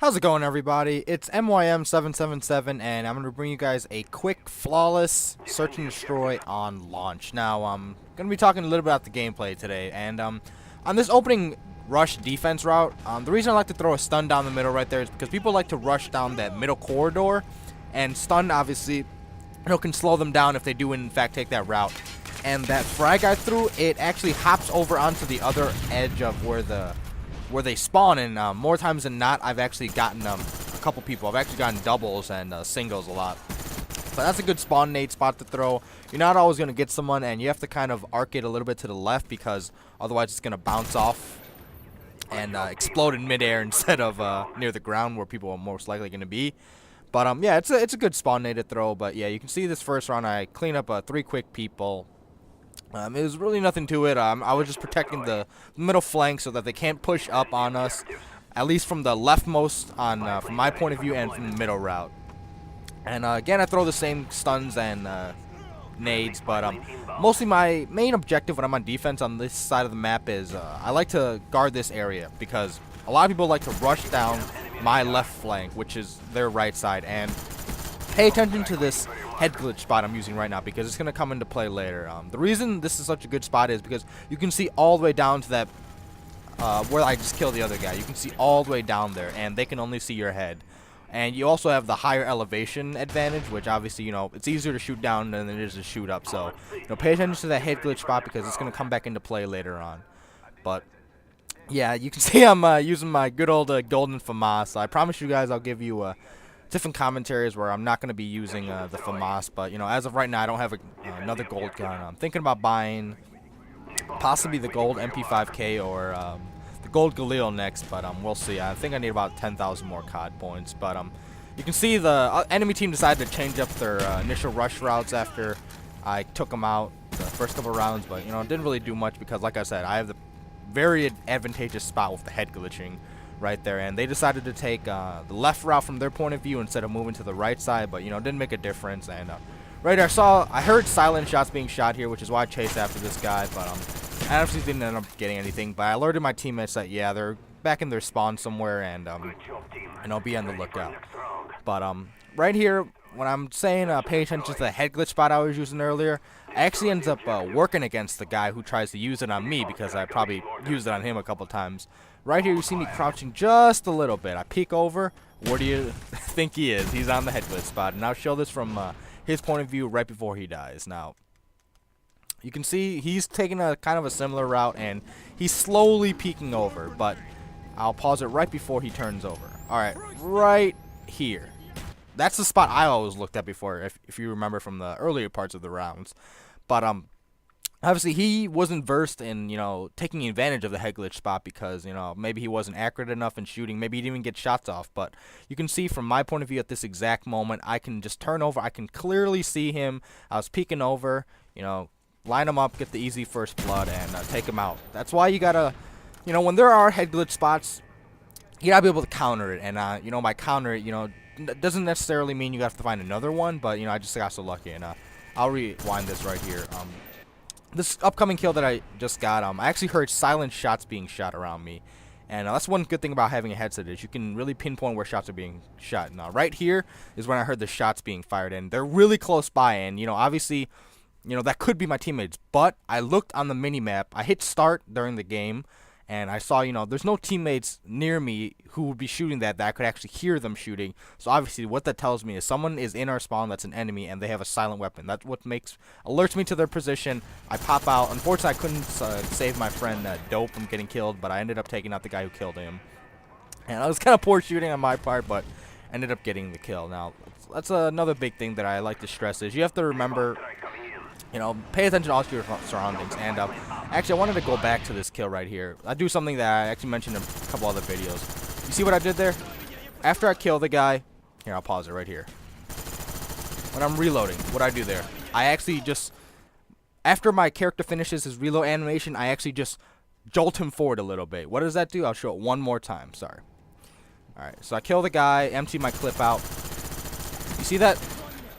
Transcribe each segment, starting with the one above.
How's it going, everybody? It's MYM777, and I'm going to bring you guys a quick, flawless search and destroy on launch. Now, I'm going to be talking a little bit about the gameplay today, and on this opening rush defense route, the reason I like to throw a stun down the middle right there is because people like to rush down that middle corridor, and stun, obviously, can slow them down if they do, in fact, take that route. And that frag I threw, it actually hops over onto the other edge of where they spawn, and more times than not, I've actually gotten a couple people. I've actually gotten doubles and singles a lot. But that's a good spawn nade spot to throw. You're not always going to get someone, and you have to kind of arc it a little bit to the left because otherwise it's going to bounce off and explode in midair instead of near the ground where people are most likely going to be. But yeah, it's a good spawn nade to throw. But yeah, you can see this first round I clean up 3 quick people. It was really nothing to it. I was just protecting the middle flank so that they can't push up on us, at least from the leftmost from my point of view and from the middle route. And again, I throw the same stuns and nades, but mostly my main objective when I'm on defense on this side of the map is I like to guard this area because a lot of people like to rush down my left flank, which is their right side, and pay attention to this head glitch spot I'm using right now because it's going to come into play later. The reason this is such a good spot is because you can see all the way down to that where I just killed the other guy. You can see all the way down there, and they can only see your head. And you also have the higher elevation advantage, which obviously, it's easier to shoot down than it is to shoot up. So, pay attention to that head glitch spot because it's going to come back into play later on. But yeah, you can see I'm using my good old golden FAMAS. So I promise you guys I'll give you different commentaries where I'm not going to be using the FAMAS, but as of right now I don't have another gold gun. I'm thinking about buying possibly the gold MP5K or the gold Galil next, but we'll see. I think I need about 10,000 more COD points, but you can see the enemy team decided to change up their initial rush routes after I took them out the first couple rounds, but it didn't really do much because, like I said, I have the very advantageous spot with the head glitching right there, and they decided to take the left route from their point of view instead of moving to the right side, but didn't make a difference. And right there, I heard silent shots being shot here, which is why I chased after this guy, but I actually didn't end up getting anything. But I alerted my teammates that yeah, they're back in their spawn somewhere, and I'll be on the lookout. But right here, when I'm saying pay attention to the head glitch spot I was using earlier, I actually ends up working against the guy who tries to use it on me because I probably used it on him a couple times. Right here, you see me crouching just a little bit. I peek over. Where do you think he is? He's on the head glitch spot. And I'll show this from his point of view right before he dies. Now, you can see he's taking a kind of a similar route, and he's slowly peeking over. But I'll pause it right before he turns over. All right here. That's the spot I always looked at before, if you remember from the earlier parts of the rounds. But obviously, he wasn't versed in, taking advantage of the head glitch spot because, maybe he wasn't accurate enough in shooting. Maybe he didn't even get shots off. But you can see from my point of view at this exact moment, I can just turn over. I can clearly see him. I was peeking over, line him up, get the easy first blood, and take him out. That's why you got to, when there are head glitch spots, you got to be able to counter it. And, by counter it, doesn't necessarily mean you have to find another one. But, I just got so lucky. And I'll rewind this right here. This upcoming kill that I just got, I actually heard silent shots being shot around me. And that's one good thing about having a headset is you can really pinpoint where shots are being shot. Now, right here is when I heard the shots being fired, and they're really close by. And, obviously, that could be my teammates. But I looked on the mini-map. I hit start during the game, and I saw, there's no teammates near me who would be shooting that I could actually hear them shooting. So obviously what that tells me is someone is in our spawn that's an enemy, and they have a silent weapon. That's what alerts me to their position. I pop out. Unfortunately, I couldn't save my friend Dope from getting killed, but I ended up taking out the guy who killed him. And it was kind of poor shooting on my part, but ended up getting the kill. Now, that's another big thing that I like to stress is you have to remember, pay attention to all your surroundings. And actually, I wanted to go back to this kill right here. I do something that I actually mentioned in a couple other videos. You see what I did there? After I kill the guy, here, I'll pause it right here. When I'm reloading, what I do there, I actually just, after my character finishes his reload animation, I actually just jolt him forward a little bit. What does that do? I'll show it one more time. Sorry. All right, so I kill the guy, empty my clip out. You see that?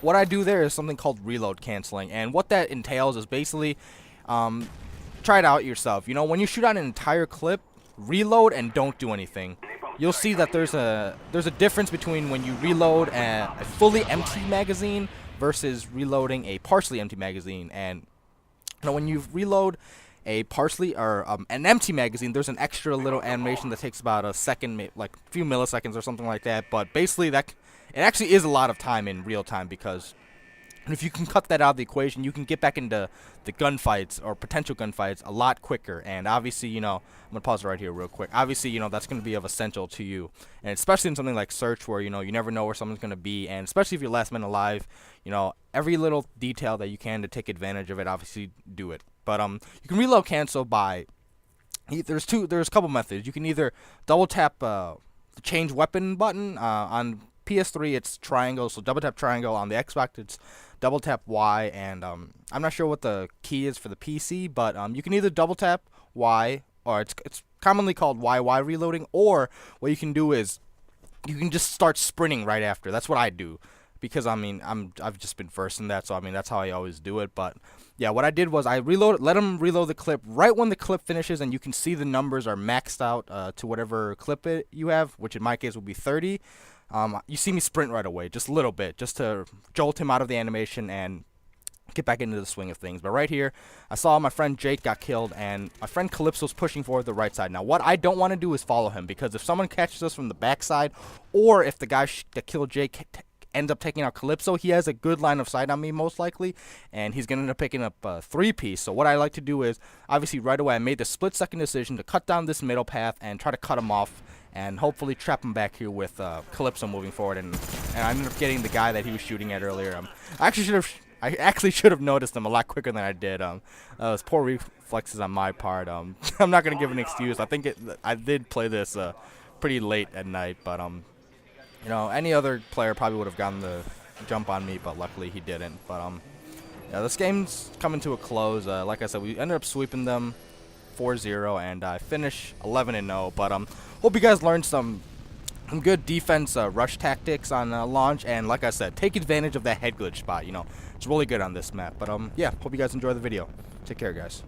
What I do there is something called reload canceling, and what that entails is basically, try it out yourself. When you shoot out an entire clip, reload and don't do anything. you'll see that there's a difference between when you reload a fully empty magazine versus reloading a partially empty magazine. And when you reload a partially or an empty magazine, there's an extra little animation that takes about a second, like a few milliseconds or something like that. But basically, it actually is a lot of time in real time, because and if you can cut that out of the equation, you can get back into the gunfights or potential gunfights a lot quicker. And obviously, I'm gonna pause right here real quick. Obviously, that's gonna be of essential to you, and especially in something like search, where you never know where someone's gonna be, and especially if you're last man alive, every little detail that you can to take advantage of it, obviously do it. But you can reload cancel by there's a couple methods. You can either double tap the change weapon button on PS3, it's triangle, so double tap triangle. On the Xbox, it's double tap Y, and I'm not sure what the key is for the PC, but you can either double tap Y, or it's commonly called YY reloading, or what you can do is you can just start sprinting right after. That's what I do, because I've just been first in that, so that's how I always do it. But yeah, what I did was I let him reload the clip right when the clip finishes, and you can see the numbers are maxed out to whatever clip you have, which in my case would be 30. You see me sprint right away, just a little bit, just to jolt him out of the animation and get back into the swing of things. But right here, I saw my friend Jake got killed, and my friend Calypso's pushing forward the right side. Now, what I don't want to do is follow him, because if someone catches us from the backside, or if the guy that killed Jake ends up taking out Calypso, he has a good line of sight on me, most likely, and he's going to end up picking up a 3-piece. So what I like to do is, obviously right away, I made the split-second decision to cut down this middle path and try to cut him off, and hopefully trap him back here with Calypso moving forward. And I ended up getting the guy that he was shooting at earlier. I actually should have noticed him a lot quicker than I did. It's poor reflexes on my part. I'm not gonna give an excuse. I think I did play this pretty late at night, but any other player probably would have gotten the jump on me, but luckily he didn't. But yeah, this game's coming to a close. Like I said, we ended up sweeping them 4-0, and I finished 11-0. But hope you guys learned some good defense rush tactics on launch, and like I said, take advantage of that head glitch spot. It's really good on this map. But yeah, hope you guys enjoy the video. Take care, guys.